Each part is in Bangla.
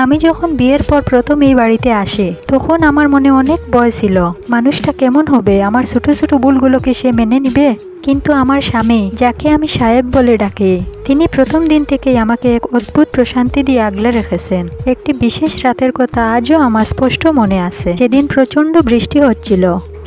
আমি যখন বিয়ের পর প্রথম এই বাড়িতে আসি তখন আমার মনে অনেক ভয় ছিল, মানুষটা কেমন হবে, আমার ছোট ছোট ভুলগুলোকে সে মেনে নিবে। কিন্তু আমার স্বামী, যাকে আমি সাহেব বলে ডাকি, তিনি প্রথম দিন থেকেই আমাকে এক অদ্ভুত প্রশান্তি দিয়ে আগলে রেখেছেন। একটি বিশেষ রাতের কথা আজও আমার স্পষ্ট মনে আছে। সেদিন প্রচন্ড বৃষ্টি হচ্ছিল।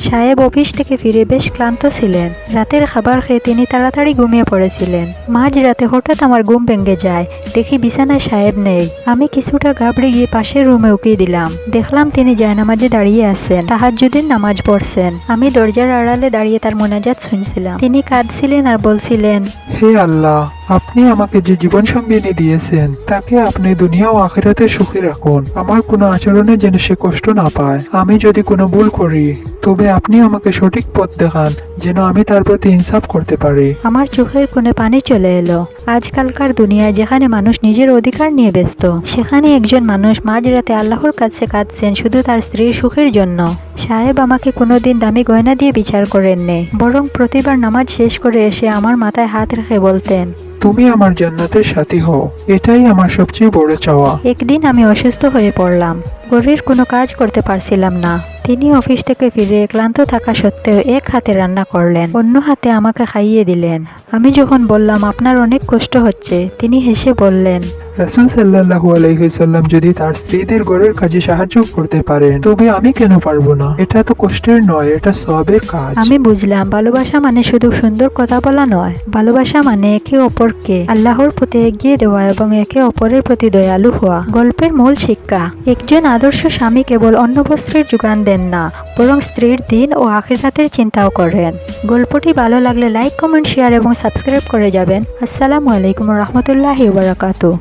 সাহেব অফিস থেকে ফিরে বেশ ক্লান্ত ছিলেন। রাতের খাবার খেয়ে তিনি তাড়াতাড়ি ঘুমিয়ে পড়েছিলেন। মাঝ রাতে হঠাৎ আমার ঘুম ভেঙে যায়। দেখি বিছানায় সাহেব নেই। আমি কিছুটা ঘাবড়ে গিয়ে পাশের রুমে উকি দিলাম। দেখলাম তিনি জায়নামাজে দাঁড়িয়ে আছেন, তাহাজ্জুদের নামাজ পড়ছেন। আমি দরজার আড়ালে দাঁড়িয়ে তার মোনাজাত শুনছিলাম। তিনি কাঁদছিলেন আর বলছিলেন, হে আল্লাহ, আপনি আমাকে যে জীবন সঙ্গিনী দিয়েছেন তাকে আপনি দুনিয়া ও আখিরাতে সুখী রাখুন। আমার কোনো আচরণে যেন সে কষ্ট না পায়। আমি যদি কোনো ভুল করি তবে আপনি আমাকে সঠিক পথ দেখান, যেন আমি তার প্রতি ইনসাফ করতে পারি। আমার চোখের কোণে পানি চলে এলো। আজকালকার দুনিয়ায় যেখানে মানুষ নিজের অধিকার নিয়ে ব্যস্ত, সেখানে একজন মানুষ মাঝরাতে আল্লাহর কাছে কাঁদছেন শুধু তার স্ত্রীর সুখের জন্য। সাহেব আমাকে কোনোদিন দামি গয়না দিয়ে বিচার করেননি, বরং প্রতিবার নামাজ শেষ করে এসে আমার মাথায় হাত রেখে বলতেন, তুমি আমার জান্নাতের সাথী হও, এটাই আমার সবচেয়ে বড় চাওয়া। একদিন আমি অসুস্থ হয়ে পড়লাম। ঘরের কোনো কাজ করতে পারছিলাম না। তিনি অফিস থেকে ফিরে ক্লান্ত থাকা সত্ত্বেও এক হাতে রান্না করলেন, অন্য হাতে আমাকে খাইয়ে দিলেন। আমি যখন বললাম আপনার অনেক কষ্ট হচ্ছে, তিনি হেসে বললেন, রাসূল সাল্লাল্লাহু আলাইহি সাল্লাম যদি তার স্ত্রীদের ঘরের কাজে সাহায্য করতে পারেন তবে আমি কেন পারবো না? এটা তো কষ্টের নয়, এটা সওয়াবের কাজ। আমি বুঝলাম ভালোবাসা মানে শুধু সুন্দর কথা বলা নয়। ভালোবাসা মানে একে অপরকে আল্লাহর পথে এগিয়ে দেওয়া এবং একে অপরের প্রতি দয়ালু হওয়া। গল্পের মূল শিক্ষা, একজন আদর্শ স্বামী কেবল অন্ন বস্ত্রের যোগান দেন না, বরং স্ত্রীর দিন ও আখিরাতের চিন্তাও করেন। গল্পটি ভালো লাগলে লাইক, কমেন্ট, শেয়ার এবং সাবস্ক্রাইব করে যাবেন। আসসালামু আলাইকুম ওয়া রাহমাতুল্লাহি ওয়া বারাকাতুহু।